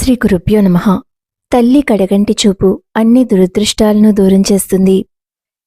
శ్రీ గురుభ్యో నమః. తల్లి కడగంటి చూపు అన్ని దురదృష్టాలను దూరం చేస్తుంది.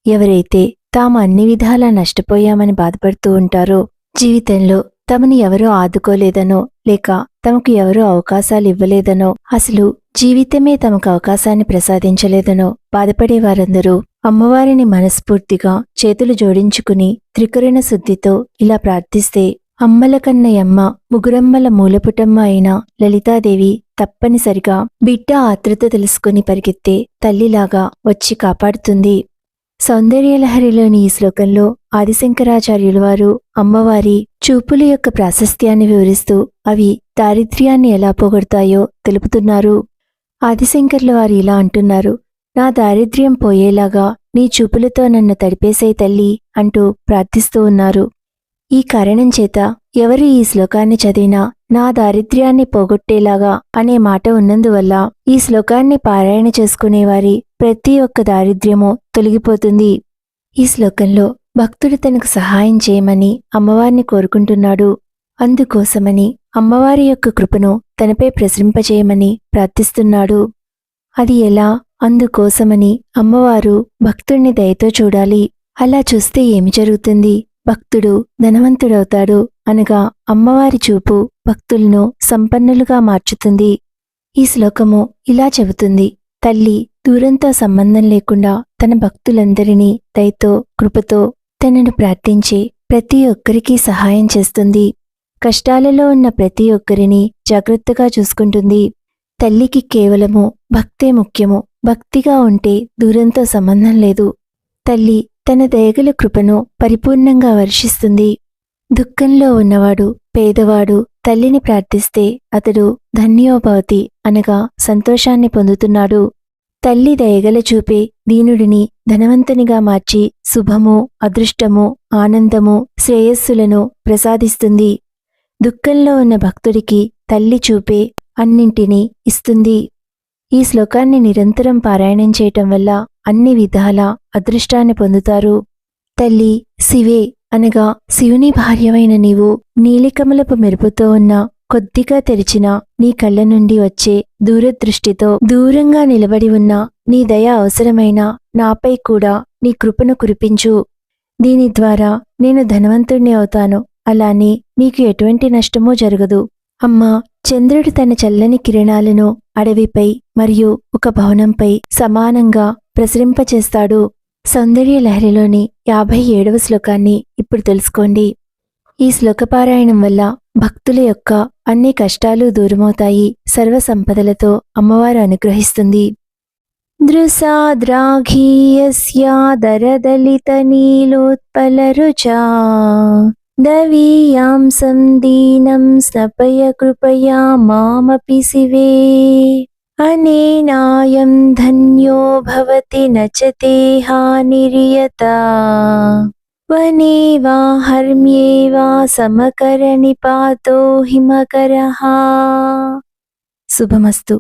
ఎవరైతే తాము అన్ని విధాలా నష్టపోయామని బాధపడుతూ ఉంటారో, జీవితంలో తమని ఎవరో ఆదుకోలేదనో, లేక తమకు ఎవరో అవకాశాలివ్వలేదనో, అసలు జీవితమే తమకు అవకాశాన్ని ప్రసాదించలేదనో బాధపడే వారందరూ అమ్మవారిని మనస్ఫూర్తిగా చేతులు జోడించుకుని త్రికరణ శుద్ధితో ఇలా ప్రార్థిస్తే, అమ్మల కన్నయమ్మ ముగురమ్మల మూలపుటమ్మ అయిన లలితాదేవి తప్పనిసరిగా బిడ్డ ఆతృత తెలుసుకుని పరిగెత్తే తల్లిలాగా వచ్చి కాపాడుతుంది. సౌందర్యలహరిలోని ఈ శ్లోకంలో ఆదిశంకరాచార్యులు వారు అమ్మవారి చూపుల యొక్క ప్రాశస్త్యాన్ని వివరిస్తూ అవి దారిద్ర్యాన్ని ఎలా పోగొడతాయో తెలుపుతున్నారు. ఆదిశంకర్ల వారు ఇలా అంటున్నారు: నా దారిద్ర్యం పోయేలాగా నీ చూపులతో నన్ను తడిపేసే తల్లి అంటూ ప్రార్థిస్తూ ఉన్నారు. ఈ కారణం చేత ఎవరు ఈ శ్లోకాన్ని చదివినా నా దారిద్ర్యాన్ని పోగొట్టేలాగా అనే మాట ఉన్నందువల్ల ఈ శ్లోకాన్ని పారాయణ చేసుకునేవారి ప్రతి ఒక్క దారిద్ర్యమూ తొలగిపోతుంది. ఈ శ్లోకంలో భక్తుడు తనకు సహాయం చేయమని అమ్మవారిని కోరుకుంటున్నాడు. అందుకోసమని అమ్మవారి యొక్క కృపను తనపై ప్రసరింపచేయమని ప్రార్థిస్తున్నాడు. అది ఎలా? అందుకోసమని అమ్మవారు భక్తుణ్ణి దయతో చూడాలి. అలా చూస్తే ఏమి జరుగుతుంది? భక్తుడు ధనవంతుడవుతాడు. అనగా అమ్మవారి చూపు భక్తులను సంపన్నులుగా మార్చుతుంది. ఈ శ్లోకము ఇలా చెబుతుంది: తల్లి దూరంతో సంబంధం లేకుండా తన భక్తులందరినీ దయతో కృపతో తనను ప్రార్థించి ప్రతి ఒక్కరికి సహాయం చేస్తుంది. కష్టాలలో ఉన్న ప్రతి ఒక్కరిని జాగ్రత్తగా చూసుకుంటుంది. తల్లికి కేవలము భక్తే ముఖ్యము. భక్తిగా ఉంటే దూరంతో సంబంధం లేదు. తల్లి తన దయగల కృపను పరిపూర్ణంగా వర్షిస్తుంది. దుఃఖంలో ఉన్నవాడు, పేదవాడు తల్లిని ప్రార్థిస్తే అతడు ధన్యోభవతి అనగా సంతోషాన్ని పొందుతున్నాడు. తల్లి దయగల చూపే దీనుడిని ధనవంతునిగా మార్చి శుభము, అదృష్టము, ఆనందము, శ్రేయస్సులను ప్రసాదిస్తుంది. దుఃఖంలో ఉన్న భక్తుడికి తల్లి చూపే అన్నింటినీ ఇస్తుంది. ఈ శ్లోకాన్ని నిరంతరం పారాయణం చేయటం వల్ల అన్ని విధాల అదృష్టాన్ని పొందుతారు. తల్లి శివే అనగా శివుని భార్యవైన నీవు నీలికమలపు మెరుపుతో ఉన్న కొద్దిగా తెరిచిన నీ కళ్ళ నుండి వచ్చే దూరదృష్టితో దూరంగా నిలబడి ఉన్న నీ దయ అవసరమైన నాపై కూడా నీ కృపను కురిపించు. దీని ద్వారా నేను ధనవంతుణ్ణి అవుతాను. అలానే నీకు ఎటువంటి నష్టమూ జరగదు. అమ్మా, చంద్రుడు తన చల్లని కిరణాలను అడవిపై మరియు ఒక భవనంపై సమానంగా ప్రసరింపచేస్తాడు. సౌందర్యలహరిలోని 57వ శ్లోకాన్ని ఇప్పుడు తెలుసుకోండి. ఈ శ్లోకపారాయణం వల్ల భక్తుల యొక్క అన్ని కష్టాలు దూరమవుతాయి. సర్వ సంపదలతో అమ్మవారు అనుగ్రహిస్తుంది. దృశాద్రాఘీయస్యాదరదలిత నీలోత్పలరుచా దవీయాం సందీనం స్నపయ కృపయా మామపి శివే అనేనాయం ధన్యో భవతి నచతే హానిరియత వనే వా హర్మ్యే వా సమకర నిపాతో హిమకరః. శుభమస్తు.